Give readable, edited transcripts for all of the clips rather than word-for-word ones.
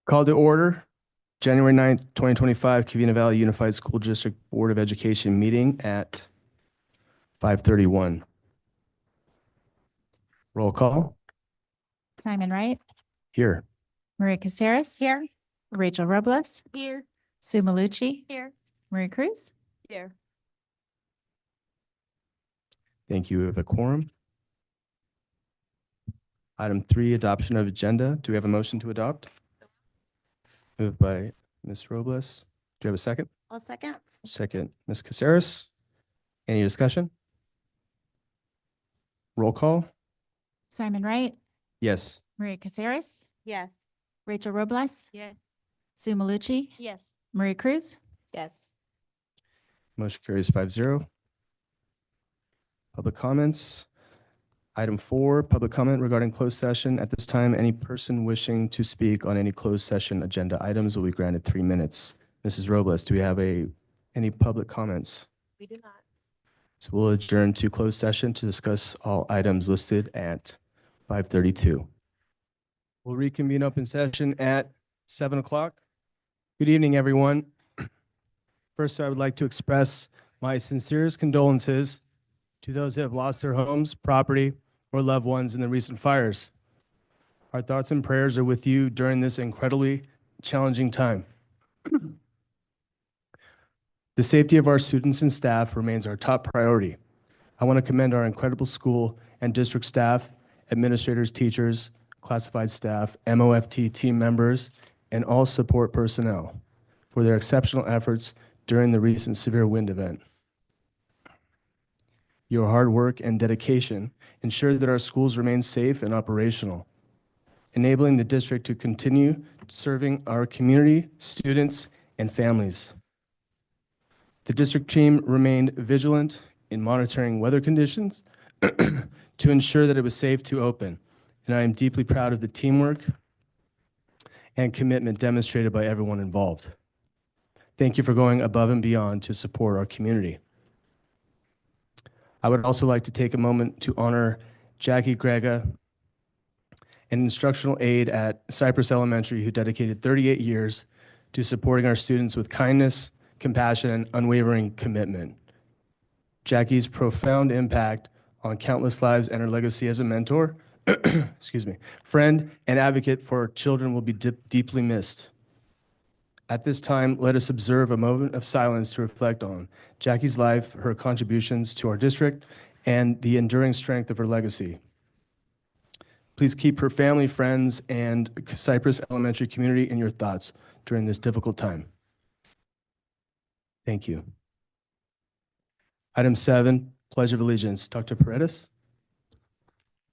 Call to order, January 9th, 2025, Covina-Valley Unified School District Board of Education meeting at 5:31. Roll call. Simon Wright, Here. Maria Caceres. Here. Rachel Robles, Here. Sue Malucci, Here. Marie Cruz. Here. Thank you. We have a quorum. Item 3, adoption of agenda. Do we have a motion to adopt? Moved by Ms. Robles. Do you have a second? I'll second. Second, Ms. Caceres. Any discussion? Roll call. Simon Wright, Yes. Maria Caceres, Yes. Rachel Robles, Yes. Sue Malucci, Yes. Marie Cruz. Yes. Motion carries 5-0. Public comments. Item 4, public comment regarding closed session. At this time, any person wishing to speak on any closed session agenda items will be granted 3 minutes. Mrs. Robles, do we have any public comments? We do not. So we'll adjourn to closed session to discuss all items listed at 5:32. We'll reconvene open session at 7 o'clock. Good evening, everyone. First, I would like to express my sincerest condolences to those who have lost their homes, property, or loved ones in the recent fires. Our thoughts and prayers are with you during this incredibly challenging time. The safety of our students and staff remains our top priority. I want to commend our incredible school and district staff, administrators, teachers, classified staff, MOFT team members, and all support personnel for their exceptional efforts during the recent severe wind event. Your hard work and dedication ensure that our schools remain safe and operational, enabling the district to continue serving our community, students, and families. The district team remained vigilant in monitoring weather conditions to ensure that it was safe to open, and I am deeply proud of the teamwork and commitment demonstrated by everyone involved. Thank you for going above and beyond to support our community. I would also like to take a moment to honor Jackie Grega, an instructional aide at Cypress Elementary who dedicated 38 years to supporting our students with kindness, compassion, and unwavering commitment. Jackie's profound impact on countless lives and her legacy as a mentor, friend, and advocate for children will be deeply missed. At this time, let us observe a moment of silence to reflect on Jackie's life, her contributions to our district, and the enduring strength of her legacy. Please keep her family, friends, and Cypress Elementary community in your thoughts during this difficult time. Thank you. Item 7, Pledge of Allegiance. Dr. Paredes?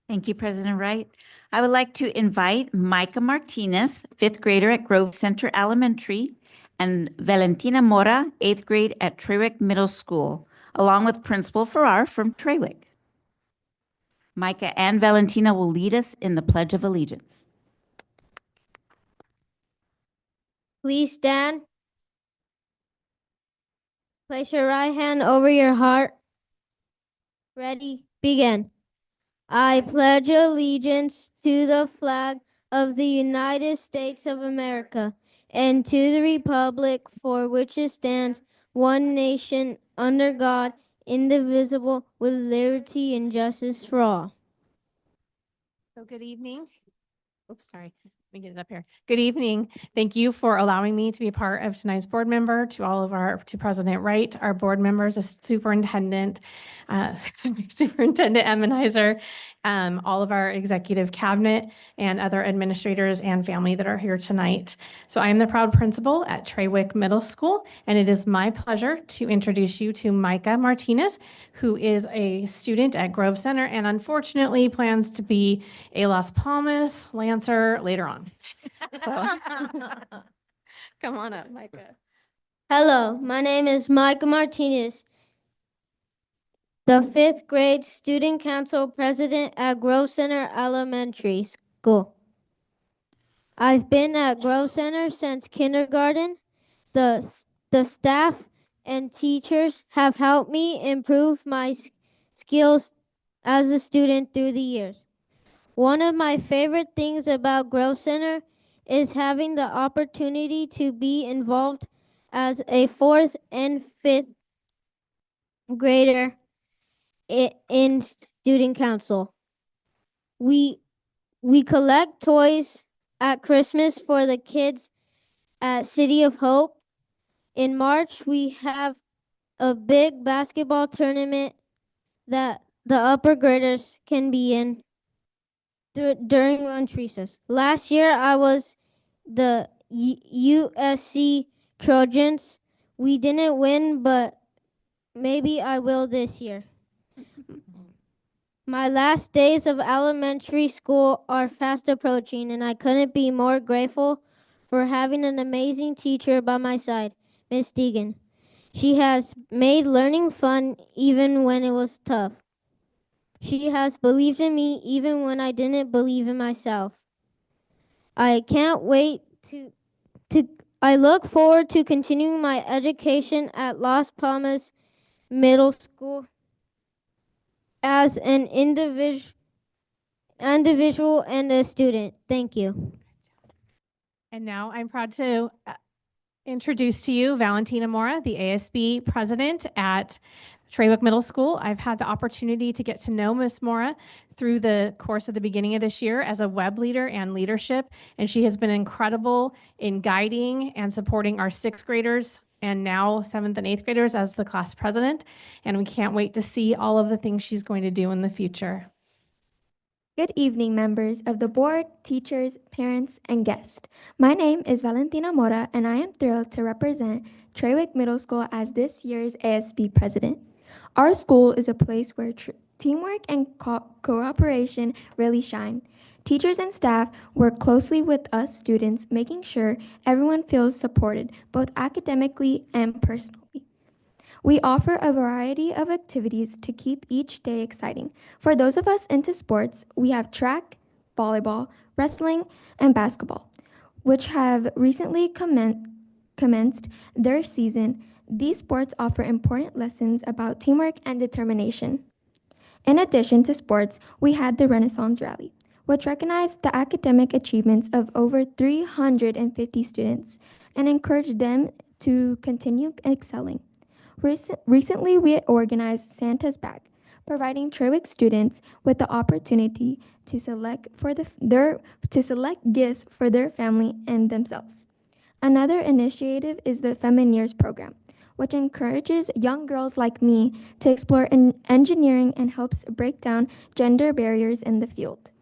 Thank you, President Wright. I would like to invite Micah Martinez, 5th grader at Grove Center Elementary, and Valentina Mora, 8th grade at Trawick Middle School, along with Principal Farrar from Trawick. Micah and Valentina will lead us in the Pledge of Allegiance. Please stand. Place your right hand over your heart. Ready, begin. I pledge allegiance to the flag of the United States of America and to the republic for which it stands, one nation, under God, indivisible, with liberty and justice for all. So good evening. Oops, sorry. Let me get it up here. Good evening. Thank you for allowing me to be a part of tonight's board member, to President Wright, our board members, Superintendent Emmenizer, all of our executive cabinet and other administrators and family that are here tonight. So I am the proud principal at Trawick Middle School, and it is my pleasure to introduce you to Micah Martinez, who is a student at Grove Center and unfortunately plans to be a Las Palmas Lancer later on. So come on up, Micah. Hello, my name is Micah Martinez, the 5th grade student council president at Grove Center Elementary School. I've been at Grove Center since kindergarten. The staff and teachers have helped me improve my skills as a student through the years. One of my favorite things about Grove Center is having the opportunity to be involved as a fourth and fifth grader in student council. We collect toys at Christmas for the kids at City of Hope. In March, we have a big basketball tournament that the upper graders can be in during lunch recess. Last year, I was the USC Trojans. We didn't win, but maybe I will this year. My last days of elementary school are fast approaching, and I couldn't be more grateful for having an amazing teacher by my side, Miss Deegan. She has made learning fun even when it was tough. She has believed in me even when I didn't believe in myself. I can't wait to I look forward to continuing my education at Las Palmas Middle School as an individual and a student. Thank you. And now I'm proud to introduce to you Valentina Mora, the ASB president at Trawick Middle School. I've had the opportunity to get to know Miss Mora through the course of the beginning of this year as a web leader and leadership, and she has been incredible in guiding and supporting our sixth graders and now seventh and eighth graders as the class president, and we can't wait to see all of the things she's going to do in the future. Good evening, members of the board, teachers, parents, and guests. My name is Valentina Mora, and I am thrilled to represent Trawick Middle School as this year's ASB president. Our school is a place where teamwork and cooperation really shine. Teachers and staff work closely with us students, making sure everyone feels supported, both academically and personally. We offer a variety of activities to keep each day exciting. For those of us into sports, we have track, volleyball, wrestling, and basketball, which have recently commenced their season. These sports offer important lessons about teamwork and determination. In addition to sports, we had the Renaissance Rally, which recognized the academic achievements of over 350 students and encouraged them to continue excelling. Recently, we organized Santa's Bag, providing Trawick students with the opportunity to select gifts for their family and themselves. Another initiative is the Femineers program, which encourages young girls like me to explore engineering and helps break down gender barriers in the field.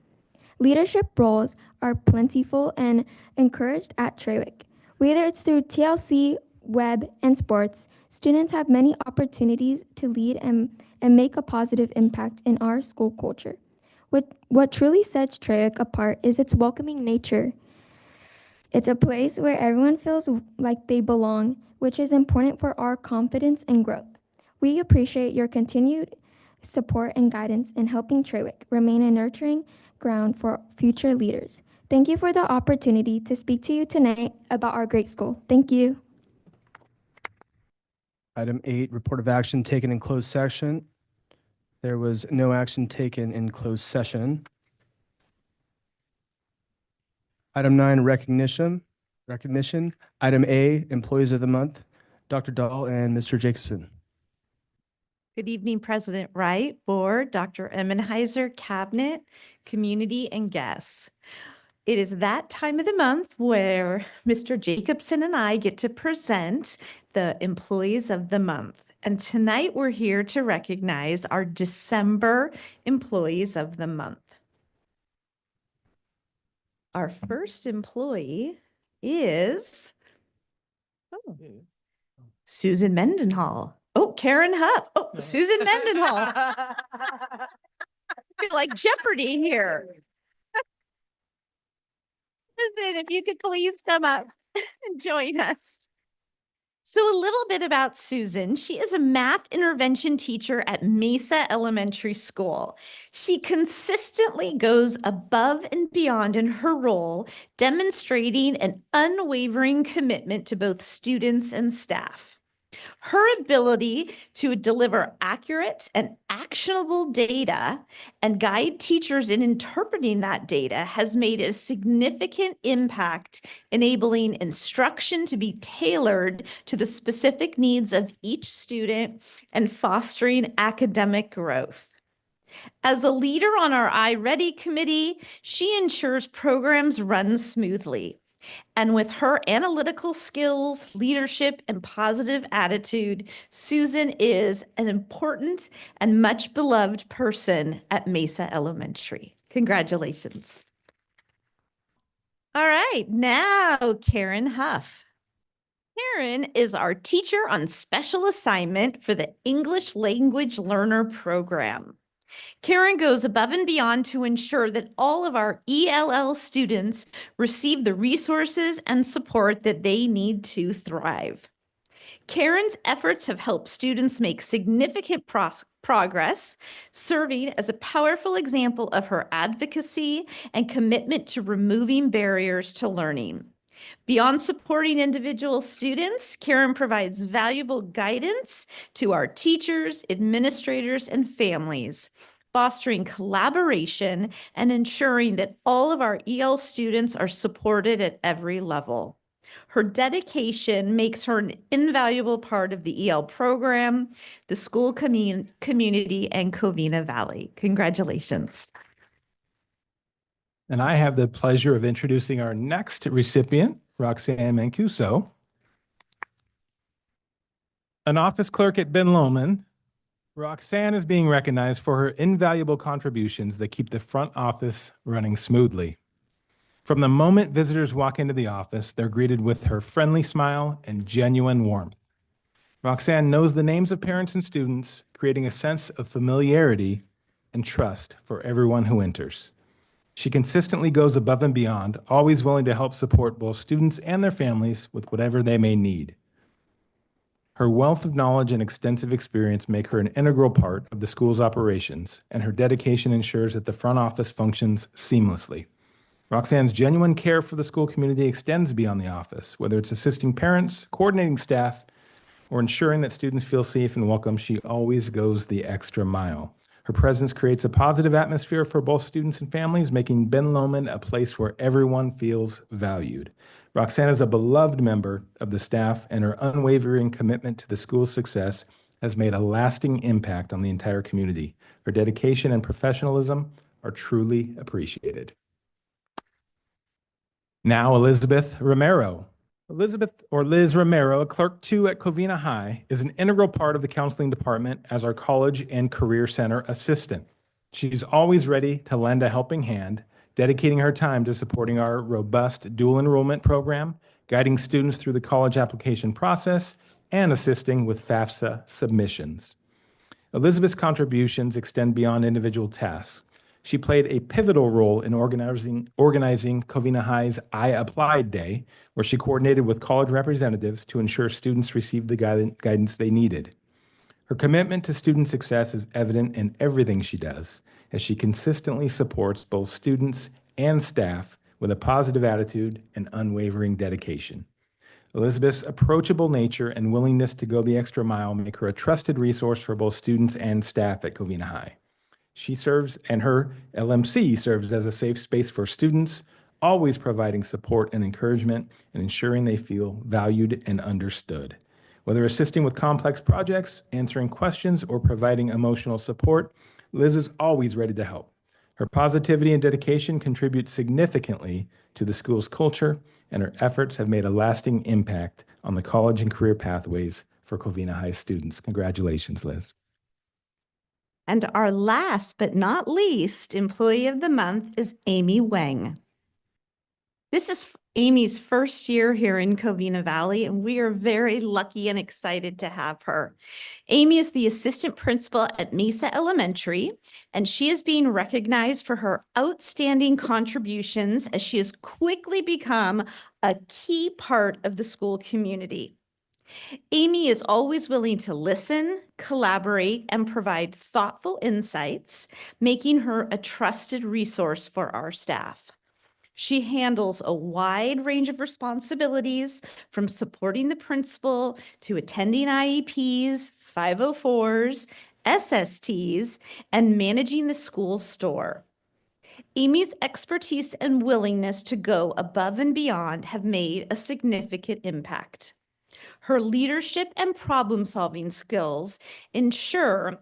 Leadership roles are plentiful and encouraged at Trawick. Whether it's through TLC, web, and sports, students have many opportunities to lead and make a positive impact in our school culture. What truly sets Trawick apart is its welcoming nature. It's a place where everyone feels like they belong, which is important for our confidence and growth. We appreciate your continued support and guidance in helping Trawick remain a nurturing ground for future leaders. Thank you for the opportunity to speak to you tonight about our great school. Thank you. Item 8, report of action taken in closed session. There was no action taken in closed session. Item 9, recognition. Item A, employees of the month, Dr. Dahl and Mr. Jacobson. Good evening, President Wright, Board, Dr. Emmenheiser, Cabinet, Community, and guests. It is that time of the month where Mr. Jacobson and I get to present the employees of the month. And tonight we're here to recognize our December employees of the month. Our first employee is Susan Mendenhall. Oh, Karen Huff. Oh, Susan Mendenhall. I feel like Jeopardy here. Susan, if you could please come up and join us. So a little bit about Susan. She is a math intervention teacher at Mesa Elementary School. She consistently goes above and beyond in her role, demonstrating an unwavering commitment to both students and staff. Her ability to deliver accurate and actionable data and guide teachers in interpreting that data has made a significant impact, enabling instruction to be tailored to the specific needs of each student and fostering academic growth. As a leader on our iReady committee, she ensures programs run smoothly. And with her analytical skills, leadership, and positive attitude, Susan is an important and much beloved person at Mesa Elementary. Congratulations. All right, now Karen Huff. Karen is our teacher on special assignment for the English Language Learner Program. Karen goes above and beyond to ensure that all of our ELL students receive the resources and support that they need to thrive. Karen's efforts have helped students make significant progress, serving as a powerful example of her advocacy and commitment to removing barriers to learning. Beyond supporting individual students, Karen provides valuable guidance to our teachers, administrators, and families, fostering collaboration and ensuring that all of our EL students are supported at every level. Her dedication makes her an invaluable part of the EL program, the school community, and Covina-Valley. Congratulations. And I have the pleasure of introducing our next recipient, Roxanne Mancuso. An office clerk at Ben Lomond, Roxanne is being recognized for her invaluable contributions that keep the front office running smoothly. From the moment visitors walk into the office, they're greeted with her friendly smile and genuine warmth. Roxanne knows the names of parents and students, creating a sense of familiarity and trust for everyone who enters. She consistently goes above and beyond, always willing to help support both students and their families with whatever they may need. Her wealth of knowledge and extensive experience make her an integral part of the school's operations, and her dedication ensures that the front office functions seamlessly. Roxanne's genuine care for the school community extends beyond the office, whether it's assisting parents, coordinating staff, or ensuring that students feel safe and welcome. She always goes the extra mile. Her presence creates a positive atmosphere for both students and families, making Ben Lomond a place where everyone feels valued. Roxanne is a beloved member of the staff, and her unwavering commitment to the school's success has made a lasting impact on the entire community. Her dedication and professionalism are truly appreciated. Now, Elizabeth Romero. Elizabeth, or Liz Romero, a clerk 2 at Covina High, is an integral part of the counseling department as our college and career center assistant. She's always ready to lend a helping hand, dedicating her time to supporting our robust dual enrollment program, guiding students through the college application process, and assisting with FAFSA submissions. Elizabeth's contributions extend beyond individual tasks. She played a pivotal role in organizing Covina High's I Applied Day, where she coordinated with college representatives to ensure students received the guidance they needed. Her commitment to student success is evident in everything she does, as she consistently supports both students and staff with a positive attitude and unwavering dedication. Elizabeth's approachable nature and willingness to go the extra mile make her a trusted resource for both students and staff at Covina High. She serves, and her LMC serves as a safe space for students, always providing support and encouragement and ensuring they feel valued and understood. Whether assisting with complex projects, answering questions, or providing emotional support, Liz is always ready to help. Her positivity and dedication contribute significantly to the school's culture, and her efforts have made a lasting impact on the college and career pathways for Covina High students. Congratulations, Liz. And our last but not least Employee of the Month is Amy Wang. This is Amy's first year here in Covina-Valley, and we are very lucky and excited to have her. Amy is the assistant principal at Mesa Elementary, and she is being recognized for her outstanding contributions as she has quickly become a key part of the school community. Amy is always willing to listen, collaborate, and provide thoughtful insights, making her a trusted resource for our staff. She handles a wide range of responsibilities, from supporting the principal to attending IEPs, 504s, SSTs, and managing the school store. Amy's expertise and willingness to go above and beyond have made a significant impact. Her leadership and problem-solving skills ensure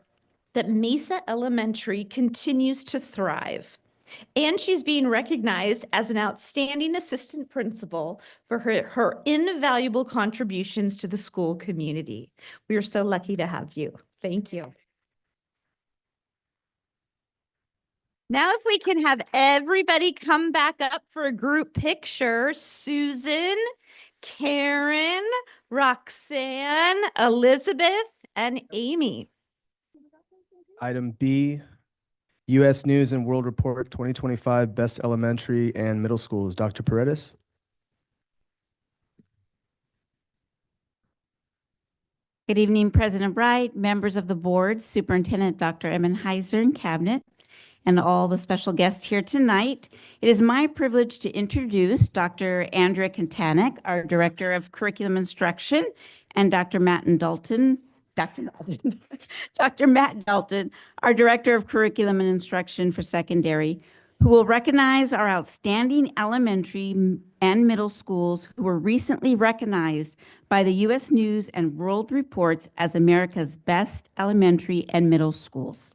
that Mesa Elementary continues to thrive. And she's being recognized as an outstanding assistant principal for her invaluable contributions to the school community. We are so lucky to have you. Thank you. Now, if we can have everybody come back up for a group picture. Susan, Karen, Roxanne, Elizabeth, and Amy. Item B, U.S. News and World Report 2025 Best Elementary and Middle Schools. Dr. Paredes. Good evening, President Wright, members of the board, Superintendent Dr. Emmenheiser, and Cabinet, and all the special guests here tonight. It is my privilege to introduce Dr. Andrea Kantanek, our Director of Curriculum Instruction, and Dr. Matt Dalton, Dr. Matt Dalton, our Director of Curriculum and Instruction for Secondary, who will recognize our outstanding elementary and middle schools who were recently recognized by the U.S. News and World Reports as America's best elementary and middle schools.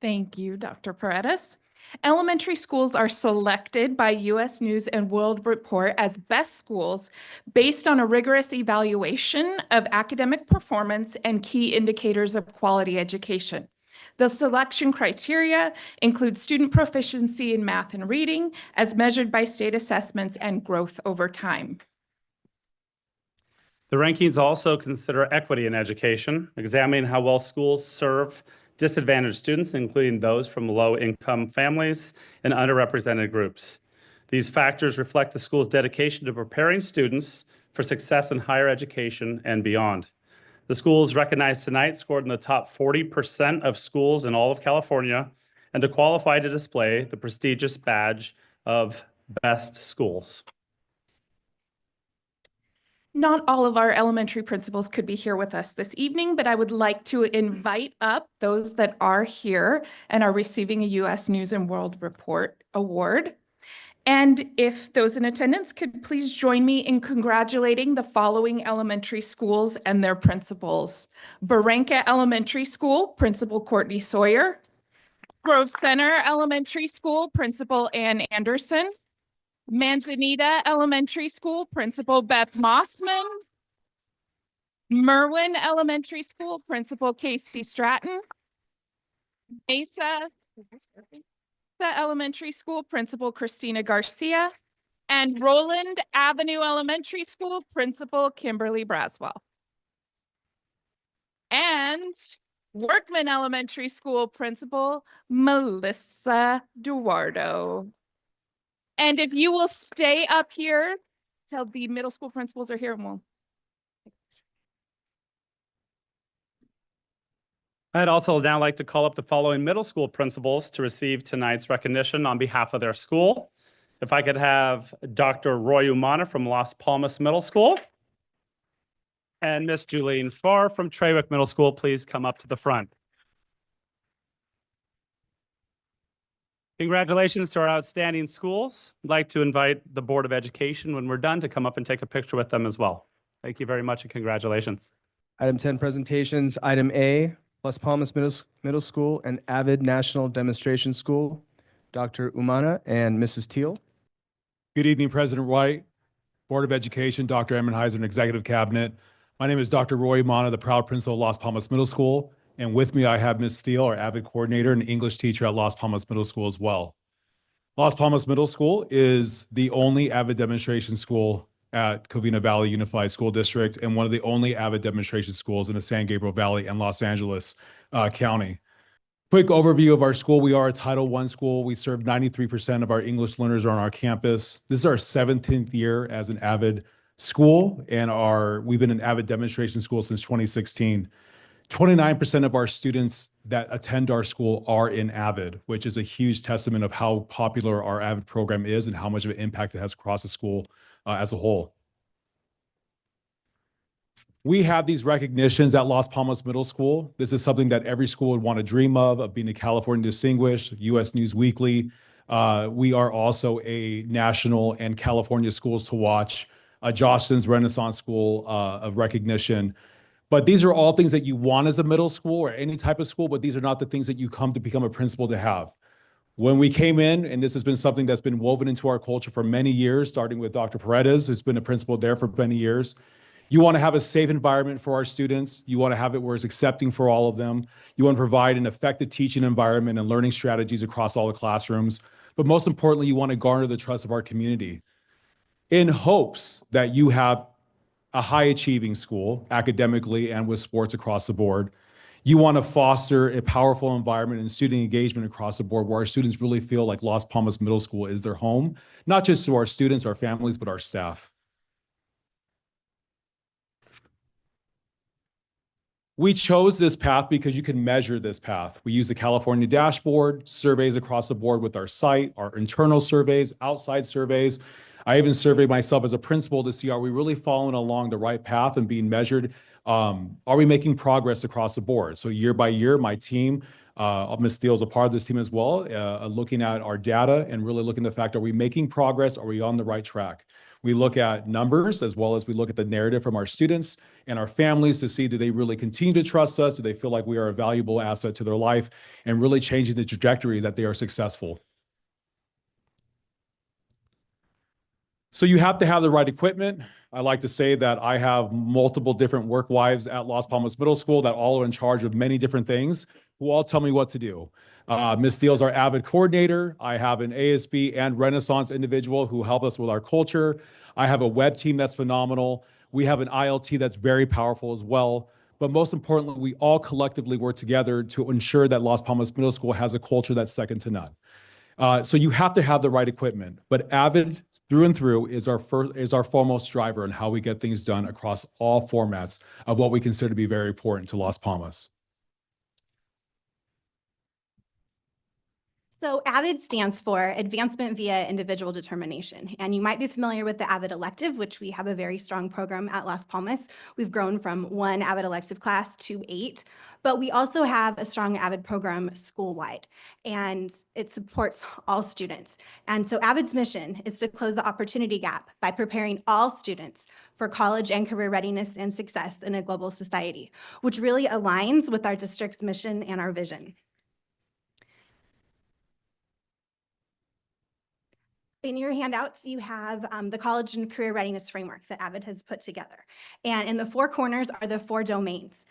Thank you, Dr. Paredes. Elementary schools are selected by U.S. News and World Report as best schools based on a rigorous evaluation of academic performance and key indicators of quality education. The selection criteria include student proficiency in math and reading as measured by state assessments and growth over time. The rankings also consider equity in education, examining how well schools serve disadvantaged students, including those from low-income families and underrepresented groups. These factors reflect the school's dedication to preparing students for success in higher education and beyond. The schools recognized tonight scored in the top 40% of schools in all of California, and to qualify to display the prestigious badge of Best Schools. Not all of our elementary principals could be here with us this evening, but I would like to invite up those that are here and are receiving a U.S. News and World Report award. And if those in attendance could please join me in congratulating the following elementary schools and their principals. Barranca Elementary School, Principal Courtney Sawyer. Grove Center Elementary School, Principal Ann Anderson. Manzanita Elementary School, Principal Beth Mossman. Merwin Elementary School, Principal Casey Stratton. Mesa Elementary School, Principal Christina Garcia. And Roland Avenue Elementary School, Principal Kimberly Braswell. And Workman Elementary School, Principal Melissa Duardo. And if you will stay up here till the middle school principals are here, and we'll. I'd also now like to call up the following middle school principals to receive tonight's recognition on behalf of their school. If I could have Dr. Roy Umana from Las Palmas Middle School and Miss Julian Farr from Trawick Middle School, please come up to the front. Congratulations to our outstanding schools. I'd like to invite the Board of Education when we're done to come up and take a picture with them as well. Thank you very much and congratulations. Item 10, presentations. Item A, Las Palmas Middle School and Avid National Demonstration School. Dr. Umana and Mrs. Teal. Good evening, President White, Board of Education, Dr. Emmenheiser, and Executive Cabinet. My name is Dr. Roy Umana, the proud principal of Las Palmas Middle School. And with me, I have Ms. Steele, our AVID coordinator and English teacher at Las Palmas Middle School as well. Las Palmas Middle School is the only AVID demonstration school at Covina-Valley Unified School District and one of the only AVID demonstration schools in the San Gabriel Valley and Los Angeles County. Quick overview of our school. We are a Title I school. We serve 93% of our English learners on our campus. This is our 17th year as an AVID school, and we've been an AVID demonstration school since 2016. 29% of our students that attend our school are in AVID, which is a huge testament of how popular our AVID program is and how much of an impact it has across the school as a whole. We have these recognitions at Las Palmas Middle School. This is something that every school would want to dream of being a California Distinguished, U.S. News Weekly. We are also a national and California Schools to Watch, Jostens Renaissance School of recognition. But these are all things that you want as a middle school or any type of school, but these are not the things that you come to become a principal to have. When we came in, and this has been something that's been woven into our culture for many years, starting with Dr. Paredes, who's been a principal there for many years. You want to have a safe environment for our students. You want to have it where it's accepting for all of them. You want to provide an effective teaching environment and learning strategies across all the classrooms. But most importantly, you want to garner the trust of our community in hopes that you have a high achieving school academically and with sports across the board. You want to foster a powerful environment and student engagement across the board where our students really feel like Las Palmas Middle School is their home, not just to our students, our families, but our staff. We chose this path because you can measure this path. We use the California dashboard, surveys across the board with our site, our internal surveys, outside surveys. I even surveyed myself as a principal to see, are we really following along the right path and being measured? Are we making progress across the board? So year by year, my team, Ms. Thiel's a part of this team as well, looking at our data and really looking at the fact, are we making progress? Are we on the right track? We look at numbers as well as we look at the narrative from our students and our families to see, do they really continue to trust us? Do they feel like we are a valuable asset to their life and really changing the trajectory that they are successful? So you have to have the right equipment. I like to say that I have multiple different work wives at Las Palmas Middle School that all are in charge of many different things who all tell me what to do. Ms. Thiel's our AVID coordinator. I have an ASB and Renaissance individual who help us with our culture. I have a web team that's phenomenal. We have an ILT that's very powerful as well. But most importantly, we all collectively work together to ensure that Las Palmas Middle School has a culture that's second to none. So you have to have the right equipment, but AVID through and through is our foremost driver in how we get things done across all formats of what we consider to be very important to Las Palmas. So AVID stands for Advancement via Individual Determination. And you might be familiar with the AVID elective, which we have a very strong program at Las Palmas. We've grown from 1 AVID elective class to 8, but we also have a strong AVID program school-wide, and it supports all students. And so AVID's mission is to close the opportunity gap by preparing all students for college and career readiness and success in a global society, which really aligns with our district's mission and our vision. In your handouts, you have the College and Career Readiness Framework that AVID has put together. And in the 4 corners are the 4 domains: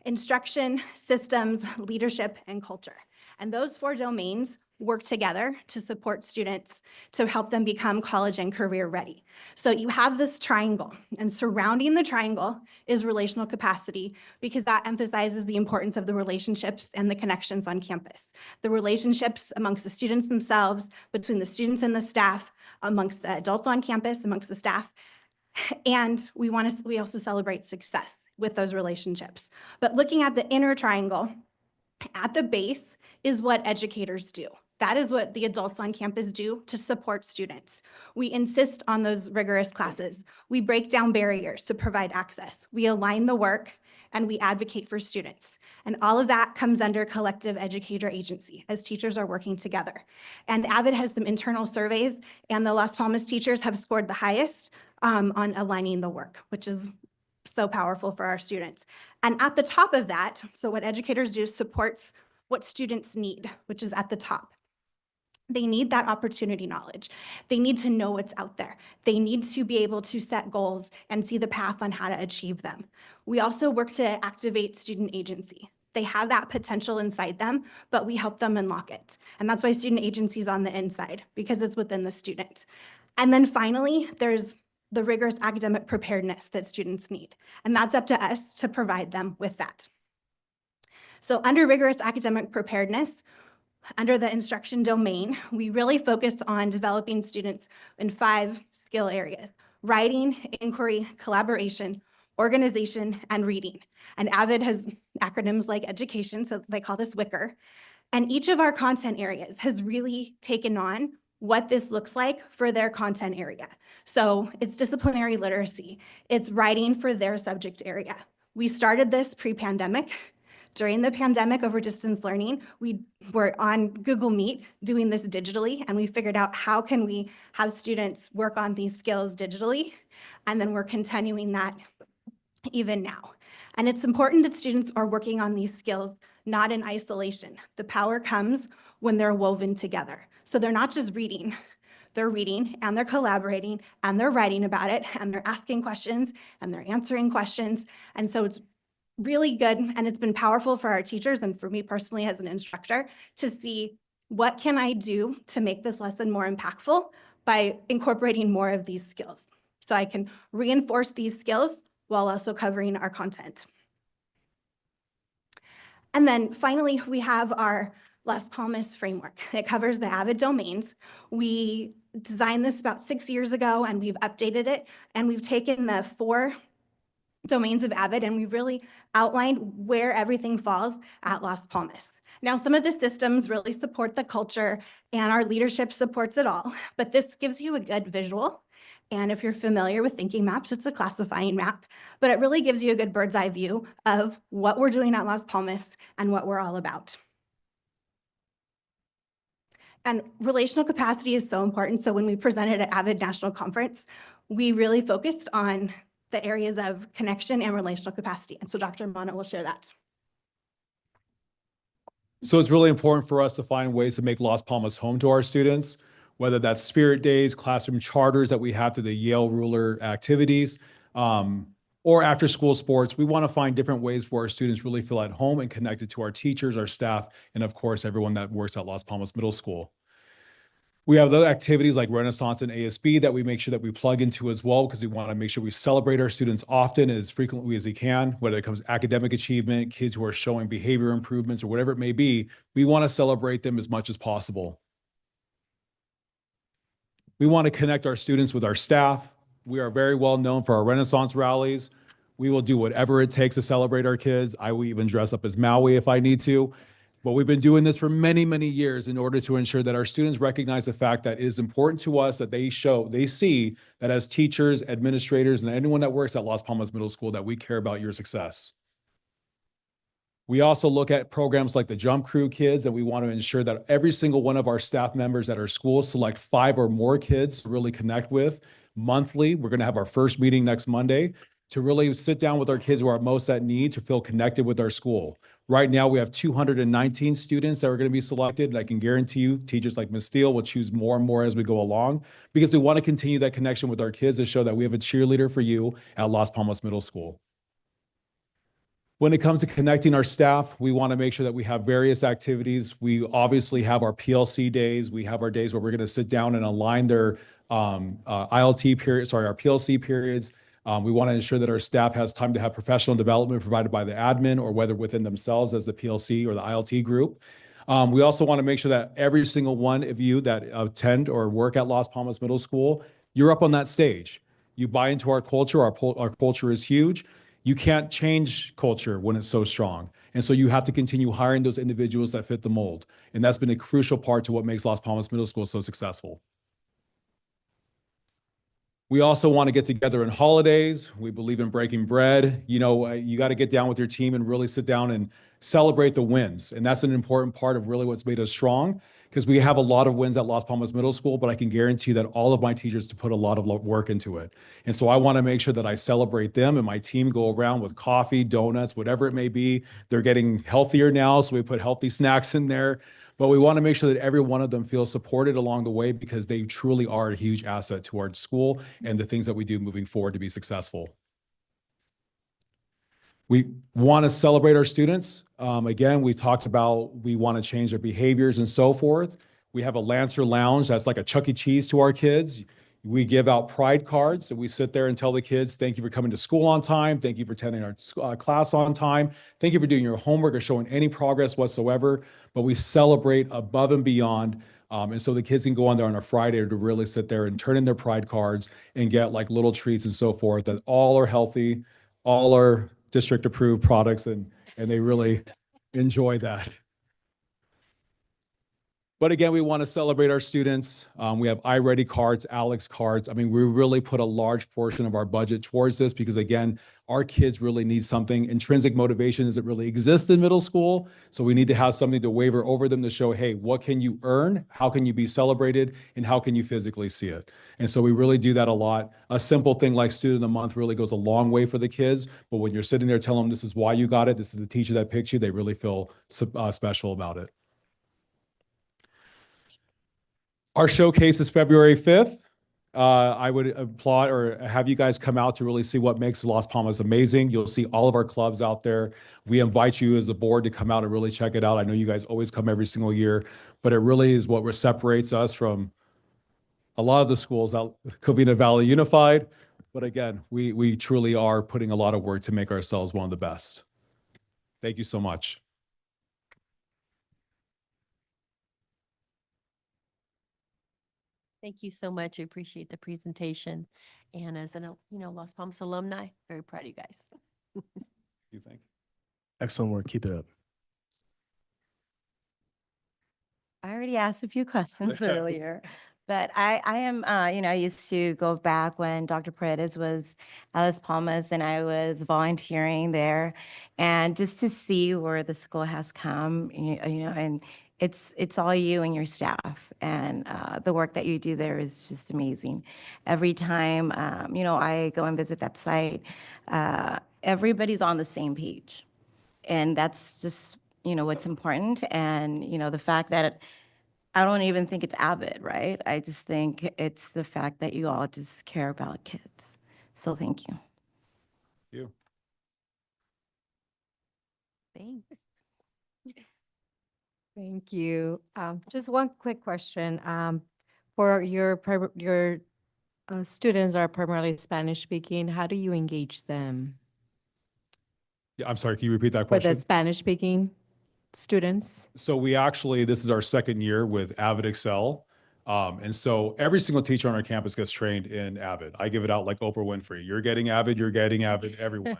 instruction, systems, leadership, and culture. And those 4 domains work together to support students to help them become college and career ready. So you have this triangle, and surrounding the triangle is relational capacity, because that emphasizes the importance of the relationships and the connections on campus. The relationships amongst the students themselves, between the students and the staff, amongst the adults on campus, amongst the staff. And we also celebrate success with those relationships. But looking at the inner triangle, at the base is what educators do. That is what the adults on campus do to support students. We insist on those rigorous classes. We break down barriers to provide access. We align the work, and we advocate for students. And all of that comes under collective educator agency as teachers are working together. And AVID has some internal surveys, and the Las Palmas teachers have scored the highest on aligning the work, which is so powerful for our students. And at the top of that, so what educators do supports what students need, which is at the top. They need that opportunity knowledge. They need to know what's out there. They need to be able to set goals and see the path on how to achieve them. We also work to activate student agency. They have that potential inside them, but we help them unlock it. And that's why student agency is on the inside, because it's within the student. And then finally, there's the rigorous academic preparedness that students need. And that's up to us to provide them with that. So under rigorous academic preparedness, under the instruction domain, we really focus on developing students in 5 skill areas: writing, inquiry, collaboration, organization, and reading. And AVID has acronyms like education, so they call this WICR. And each of our content areas has really taken on what this looks like for their content area. So it's disciplinary literacy, it's writing for their subject area. We started this pre-pandemic. During the pandemic over distance learning, we were on Google Meet doing this digitally, and we figured out how can we have students work on these skills digitally, and then we're continuing that even now. And it's important that students are working on these skills not in isolation. The power comes when they're woven together. So they're not just reading, they're reading and they're collaborating and they're writing about it and they're asking questions and they're answering questions. And so it's really good, and it's been powerful for our teachers and for me personally as an instructor to see what can I do to make this lesson more impactful by incorporating more of these skills. So I can reinforce these skills while also covering our content. And then finally, we have our Las Palmas framework. It covers the AVID domains. We designed this about 6 years ago, and we've updated it, and we've taken the 4 domains of AVID, and we've really outlined where everything falls at Las Palmas. Now, some of the systems really support the culture, and our leadership supports it all, but this gives you a good visual. And if you're familiar with thinking maps, it's a classifying map, but it really gives you a good bird's eye view of what we're doing at Las Palmas and what we're all about. And relational capacity is so important. So when we presented at AVID National Conference, we really focused on the areas of connection and relational capacity. And so Dr. Mana will share that. So it's really important for us to find ways to make Las Palmas home to our students, whether that's spirit days, classroom charters that we have through the Yale Ruler activities, or after school sports. We want to find different ways where our students really feel at home and connected to our teachers, our staff, and of course, everyone that works at Las Palmas Middle School. We have other activities like Renaissance and ASB that we make sure that we plug into as well, because we want to make sure we celebrate our students often and as frequently as we can, whether it comes to academic achievement, kids who are showing behavior improvements or whatever it may be. We want to celebrate them as much as possible. We want to connect our students with our staff. We are very well known for our Renaissance rallies. We will do whatever it takes to celebrate our kids. I will even dress up as Maui if I need to. But we've been doing this for many, many years in order to ensure that our students recognize the fact that it is important to us that they see that as teachers, administrators, and anyone that works at Las Palmas Middle School, that we care about your success. We also look at programs like the Jump Crew Kids, and we want to ensure that every single one of our staff members at our school select 5 or more kids to really connect with monthly. We're going to have our first meeting next Monday to really sit down with our kids who are most at need to feel connected with our school. Right now, we have 219 students that are going to be selected, and I can guarantee you teachers like Ms. Steele will choose more and more as we go along, because we want to continue that connection with our kids to show that we have a cheerleader for you at Las Palmas Middle School. When it comes to connecting our staff, we want to make sure that we have various activities. We obviously have our PLC days. We have our days where we're going to sit down and align their ILT period, our PLC periods. We want to ensure that our staff has time to have professional development provided by the admin, or whether within themselves as the PLC or the ILT group. We also want to make sure that every single one of you that attend or work at Las Palmas Middle School, you're up on that stage. You buy into our culture. Our culture is huge. You can't change culture when it's so strong. And so you have to continue hiring those individuals that fit the mold. And that's been a crucial part to what makes Las Palmas Middle School so successful. We also want to get together in holidays. We believe in breaking bread. You know, you got to get down with your team and really sit down and celebrate the wins. And that's an important part of really what's made us strong, because we have a lot of wins at Las Palmas Middle School, but I can guarantee that all of my teachers to put a lot of work into it. And so I want to make sure that I celebrate them, and my team go around with coffee, donuts, whatever it may be. They're getting healthier now, so we put healthy snacks in there. But we want to make sure that every one of them feels supported along the way, because they truly are a huge asset to our school and the things that we do moving forward to be successful. We want to celebrate our students. Again, we talked about we want to change their behaviors and so forth. We have a Lancer Lounge that's like a Chuck E. Cheese to our kids. We give out pride cards, and we sit there and tell the kids, thank you for coming to school on time. Thank you for attending our class on time. Thank you for doing your homework or showing any progress whatsoever. But we celebrate above and beyond. And so the kids can go on there on a Friday to really sit there and turn in their pride cards and get like little treats and so forth, that all are healthy, all our district approved products and they really enjoy that. But again, we want to celebrate our students. We have iReady cards, Alex cards. I mean, we really put a large portion of our budget towards this because again, our kids really need something. Intrinsic motivation doesn't really exist in middle school. So we need to have something to waver over them to show, hey, what can you earn? How can you be celebrated? And how can you physically see it? And so we really do that a lot. A simple thing like Student of the Month really goes a long way for the kids. But when you're sitting there telling them this is why you got it, this is the teacher that picked you, they really feel special about it. Our showcase is February 5th. I would applaud or have you guys come out to really see what makes Las Palmas amazing. You'll see all of our clubs out there. We invite you as a board to come out and really check it out. I know you guys always come every single year, but it really is what separates us from a lot of the schools out Covina-Valley Unified. But again, we truly are putting a lot of work to make ourselves one of the best. Thank you so much. Thank you so much. I appreciate the presentation. And as an, Las Palmas alumni, very proud of you guys. You think? Excellent work. Keep it up. I already asked a few questions earlier, but I am, I used to go back when Dr. Paredes was at Las Palmas and I was volunteering there. And just to see where the school has come, and it's all you and your staff. And the work that you do there is just amazing. Every time, I go and visit that site, everybody's on the same page. And that's just, what's important. And, the fact that I don't even think it's Avid, right? I just think it's the fact that you all just care about kids. So thank you. Thank you. Thanks. Thank you. Just one quick question. For your students are primarily Spanish speaking, how do you engage them? Yeah, I'm sorry, can you repeat that For question? the Spanish speaking students? So this is our second year with Avid Excel. And so every single teacher on our campus gets trained in Avid. I give it out like Oprah Winfrey. You're getting Avid, everyone.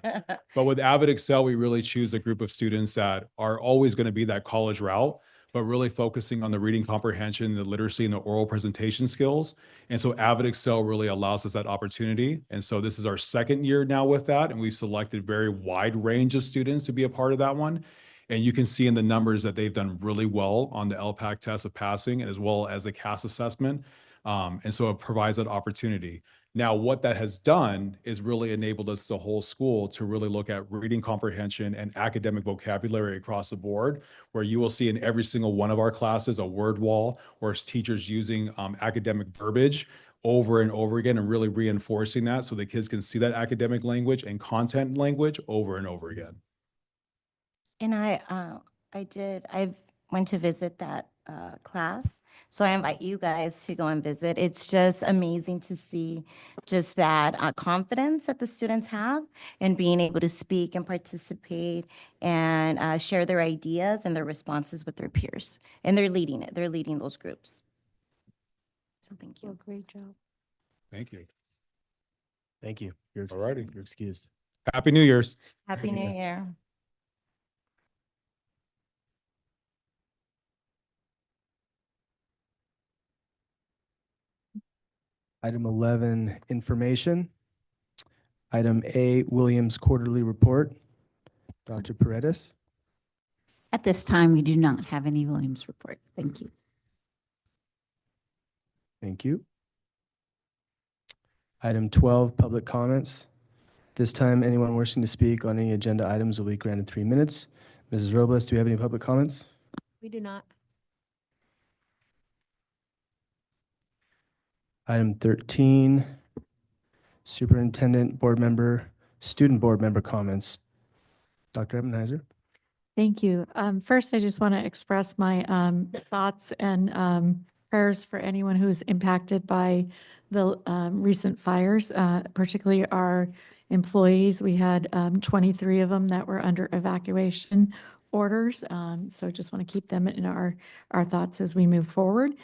But with Avid Excel, we really choose a group of students that are always going to be that college route, but really focusing on the reading comprehension, the literacy, and the oral presentation skills. And so Avid Excel really allows us that opportunity. And so this is our second year now with that, and we've selected very wide range of students to be a part of that one. And you can see in the numbers that they've done really well on the LPAC test of passing as well as the CAS assessment. And so it provides that opportunity. Now, what that has done is really enabled us, the whole school, to really look at reading comprehension and academic vocabulary across the board, where you will see in every single one of our classes a word wall or teachers using academic verbiage over and over again and really reinforcing that so the kids can see that academic language and content language over and over again. And I went to visit that class. So I invite you guys to go and visit. It's just amazing to see just that confidence that the students have in being able to speak and participate and share their ideas and their responses with their peers. And they're leading it. They're leading those groups. So thank you. Great job. Thank you. Thank you. Alrighty. You're excused. Happy New Year's. Happy New Year. Item 11, information. Item A, Williams Quarterly Report. Dr. Paredes. At this time, we do not have any Williams reports. Thank you. Thank you. Item 12, public comments. This time, anyone wishing to speak on any agenda items will be granted 3 minutes. Mrs. Robles, do we have any public comments? We do not. Item 13, superintendent, board member, student board member comments. Dr. Ebenheiser. Thank you. First, I just want to express my thoughts and prayers for anyone who is impacted by the recent fires, particularly our employees. We had 23 of them that were under evacuation orders. So just want to keep them in our thoughts as we move forward.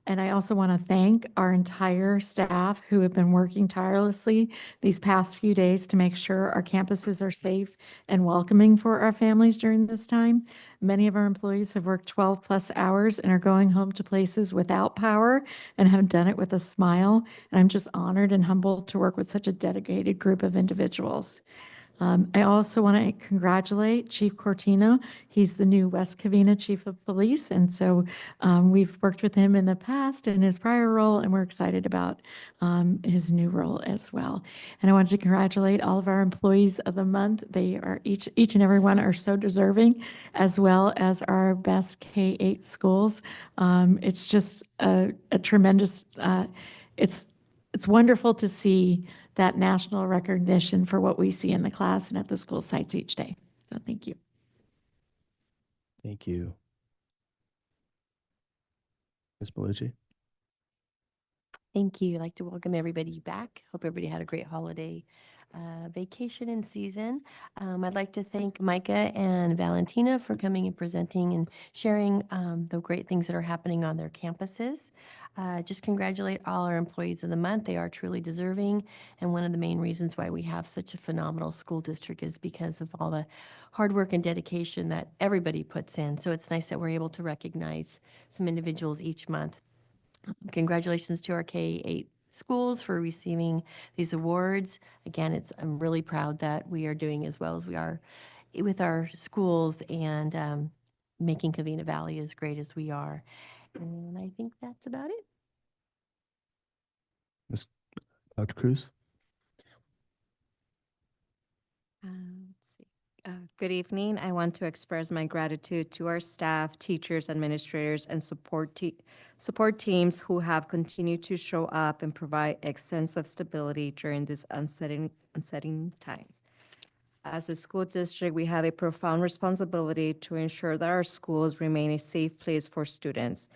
And I also want to thank our entire staff who have been working tirelessly these past few days to make sure our campuses are safe and welcoming for our families during this time. Many of our employees have worked 12+ hours and are going home to places without power and have done it with a smile. And I'm just honored and humbled to work with such a dedicated group of individuals. I also want to congratulate Chief Cortino. He's the new West Covina Chief of Police, and so we've worked with him in the past in his prior role, and we're excited about his new role as well. And I wanted to congratulate all of our employees of the month. They are each and every one are so deserving, as well as our best K-8 schools. It's just a tremendous. It's wonderful to see that national recognition for what we see in the class and at the school sites each day. So thank you. Thank you. Ms. Bellucci? Thank you. I'd like to welcome everybody back. Hope everybody had a great holiday vacation and season. I'd like to thank Micah and Valentina for coming and presenting and sharing the great things that are happening on their campuses. Just congratulate all our employees of the month. They are truly deserving. And one of the main reasons why we have such a phenomenal school district is because of all the hard work and dedication that everybody puts in. So it's nice that we're able to recognize some individuals each month. Congratulations to our K-8 schools for receiving these awards. Again, I'm really proud that we are doing as well as we are with our schools and making Covina-Valley as great as we are. And I think that's about it. Dr. Cruz? Let's see. Good evening. I want to express my gratitude to our staff, teachers, administrators, and support teams who have continued to show up and provide a sense of stability during these unsettling times. As a school district, we have a profound responsibility to ensure that our schools remain a safe place for students,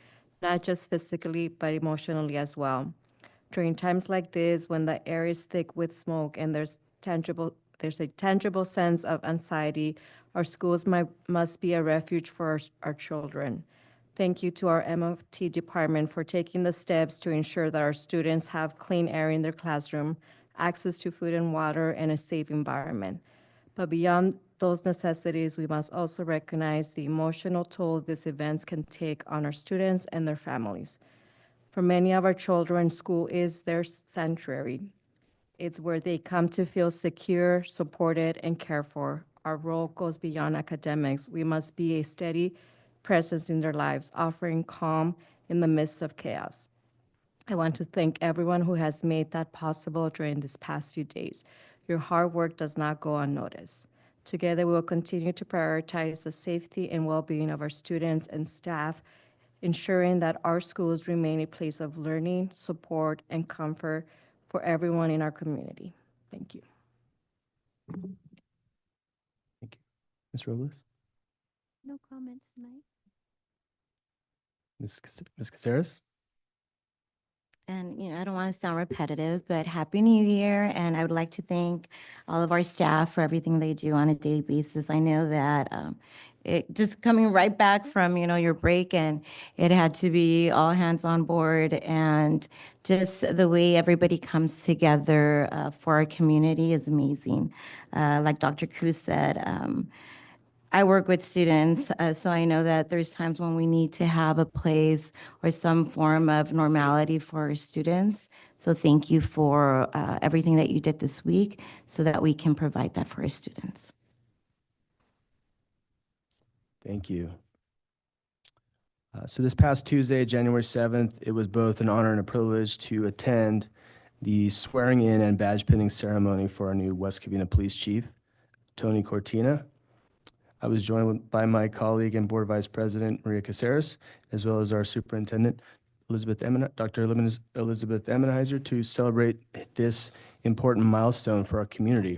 not just physically, but emotionally as well. During times like this, when the air is thick with smoke and there's a tangible sense of anxiety, our schools must be a refuge for our children. Thank you to our MFT department for taking the steps to ensure that our students have clean air in their classroom, access to food and water, and a safe environment. But beyond those necessities, we must also recognize the emotional toll these events can take on our students and their families. For many of our children, school is their sanctuary. It's where they come to feel secure, supported, and cared for. Our role goes beyond academics. We must be a steady presence in their lives, offering calm in the midst of chaos. I want to thank everyone who has made that possible during these past few days. Your hard work does not go unnoticed. Together, we will continue to prioritize the safety and well-being of our students and staff, ensuring that our schools remain a place of learning, support, and comfort for everyone in our community. Thank you. Thank you. Ms. Robles? No comments tonight. Ms. Caceres? And, I don't want to sound repetitive, but Happy New Year. And I would like to thank all of our staff for everything they do on a daily basis. I know that it just coming right back from, your break, and it had to be all hands on board, and just the way everybody comes together for our community is amazing. Like Dr. Cruz said, I work with students, so I know that there's times when we need to have a place or some form of normality for our students. So thank you for everything that you did this week so that we can provide that for our students. Thank you. So this past Tuesday, January 7th, it was both an honor and a privilege to attend the swearing in and badge pinning ceremony for our new West Covina Police Chief, Tony Cortina. I was joined by my colleague and Board Vice President, Maria Caceres, as well as our Superintendent, Dr. Elizabeth Emenheiser, to celebrate this important milestone for our community.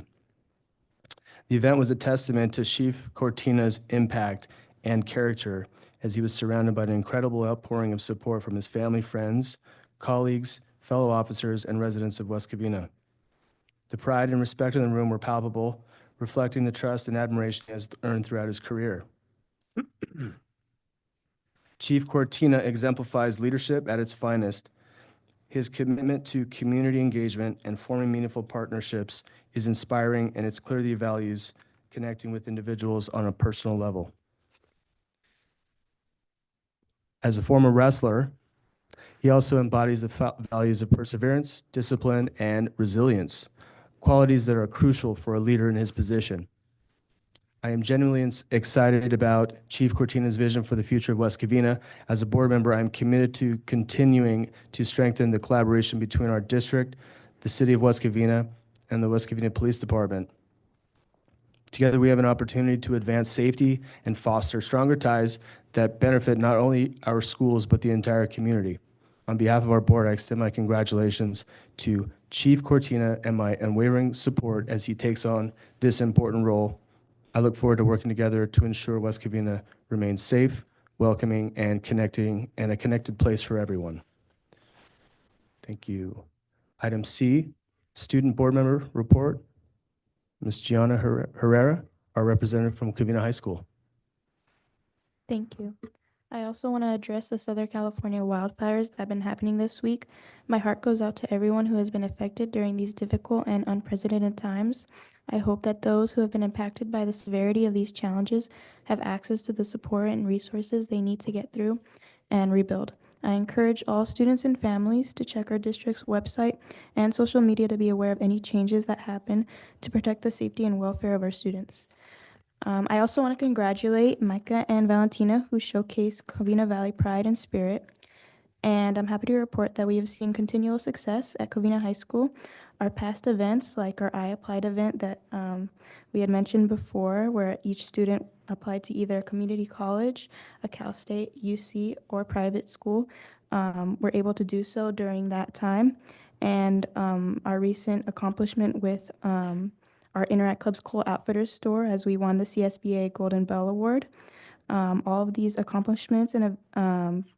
The event was a testament to Chief Cortina's impact and character, as he was surrounded by an incredible outpouring of support from his family, friends, colleagues, fellow officers, and residents of West Covina. The pride and respect in the room were palpable, reflecting the trust and admiration he has earned throughout his career. Chief Cortina exemplifies leadership at its finest. His commitment to community engagement and forming meaningful partnerships is inspiring, and it's clear that he values connecting with individuals on a personal level. As a former wrestler, he also embodies the values of perseverance, discipline, and resilience, qualities that are crucial for a leader in his position. I am genuinely excited about Chief Cortina's vision for the future of West Covina. As a board member, I am committed to continuing to strengthen the collaboration between our district, the city of West Covina, and the West Covina Police Department. Together, we have an opportunity to advance safety and foster stronger ties that benefit not only our schools, but the entire community. On behalf of our board, I extend my congratulations to Chief Cortina and my unwavering support as he takes on this important role. I look forward to working together to ensure West Covina remains safe, welcoming, and connecting, and a connected place for everyone. Thank you. Item C, Student Board Member Report. Ms. Gianna Herrera, our representative from Covina High School. Thank you. I also want to address the Southern California wildfires that have been happening this week. My heart goes out to everyone who has been affected during these difficult and unprecedented times. I hope that those who have been impacted by the severity of these challenges have access to the support and resources they need to get through and rebuild. I encourage all students and families to check our district's website and social media to be aware of any changes that happen to protect the safety and welfare of our students. I also want to congratulate Micah and Valentina, who showcased Covina-Valley pride and spirit. And I'm happy to report that we have seen continual success at Covina High School. Our past events, like our I Applied event that we had mentioned before, where each student applied to either a community college, a Cal State, UC, or private school, were able to do so during that time. And our recent accomplishment with our Interact Club's Cool Outfitters store, as we won the CSBA Golden Bell Award. All of these accomplishments and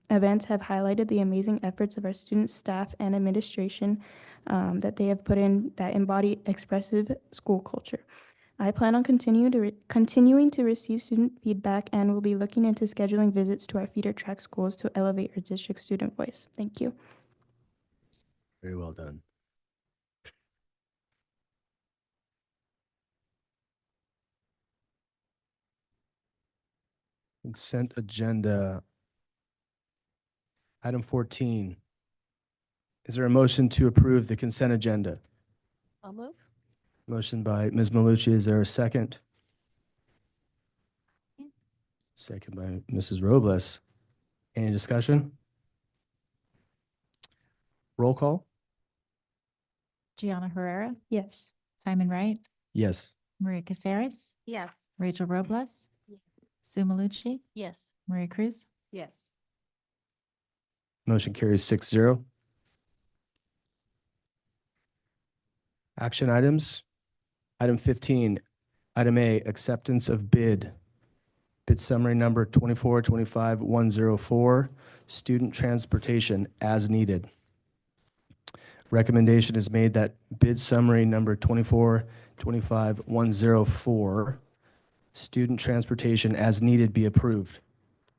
events have highlighted the amazing efforts of our students, staff, and administration that they have put in that embody expressive school culture. I plan on continuing to receive student feedback and will be looking into scheduling visits to our feeder track schools to elevate our district student voice. Thank you. Very well done. Consent agenda. Item 14. Is there a motion to approve the consent agenda? I'll move. Motion by Ms. Malucci. Is there a second? Second by Mrs. Robles. Any discussion? Roll call? Gianna Herrera, Yes. Simon Wright, Yes. Maria Caceres, Yes. Rachel Robles, Sue Malucci, Yes. Maria Cruz. Yes. Motion carries 6-0. Action items. Item 15. Item A, acceptance of bid. Bid summary number 24-25-104, student transportation as needed. Recommendation is made that bid summary number 24-25-104, student transportation as needed, be approved.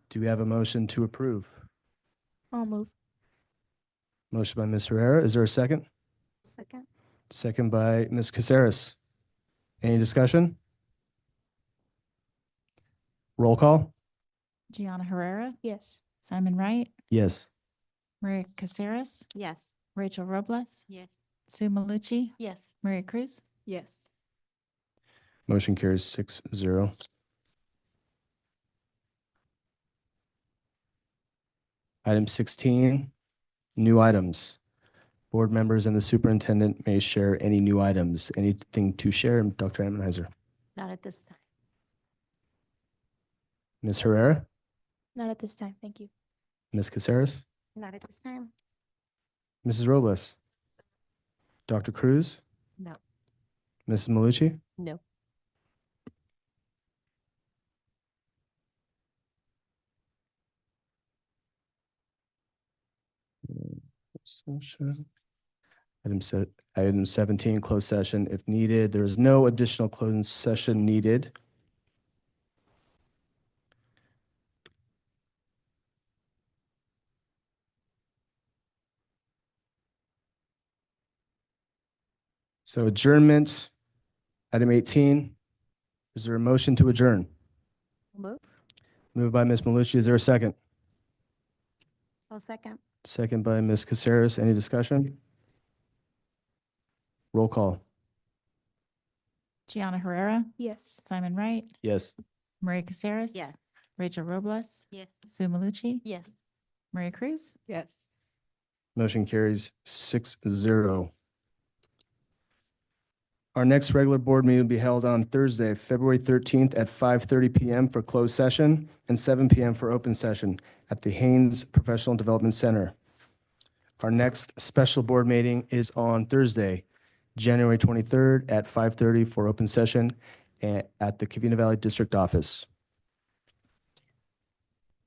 Do we have a motion to approve? I'll move. Motion by Ms. Herrera. Is there a second? Second. Second by Ms. Caceres. Any discussion? Roll call? Gianna Herrera, Yes. Simon Wright, Yes. Maria Caceres, Yes. Rachel Robles, Yes. Sue Malucci, Yes. Maria Cruz. Yes. Motion carries 6-0. Item 16, new items. Board members and the superintendent may share any new items. Anything to share, Dr. Ammenheiser? Not at this time. Ms. Herrera? Not at this time. Thank you. Ms. Caceres? Not at this time. Mrs. Robles? Dr. Cruz? No. Mrs. Malucci? No. Session. Item 17, closed session if needed. There is no additional closed session needed. So adjournment, item 18. Is there a motion to adjourn? Move. Moved by Ms. Malucci. Is there a second? I'll second. Second by Ms. Caceres. Any discussion? Roll call. Gianna Herrera, Yes. Simon Wright, Yes. Maria Caceres. Yes. Rachel Robles, Yes. Sue Malucci, Yes. Maria Cruz. Yes. Motion carries 6-0. Our next regular board meeting will be held on Thursday, February 13th at 5:30 PM for closed session and 7 PM for open session at the Haynes Professional Development Center. Our next special board meeting is on Thursday, January 23rd at 5:30 for open session at the Covina-Valley District Office.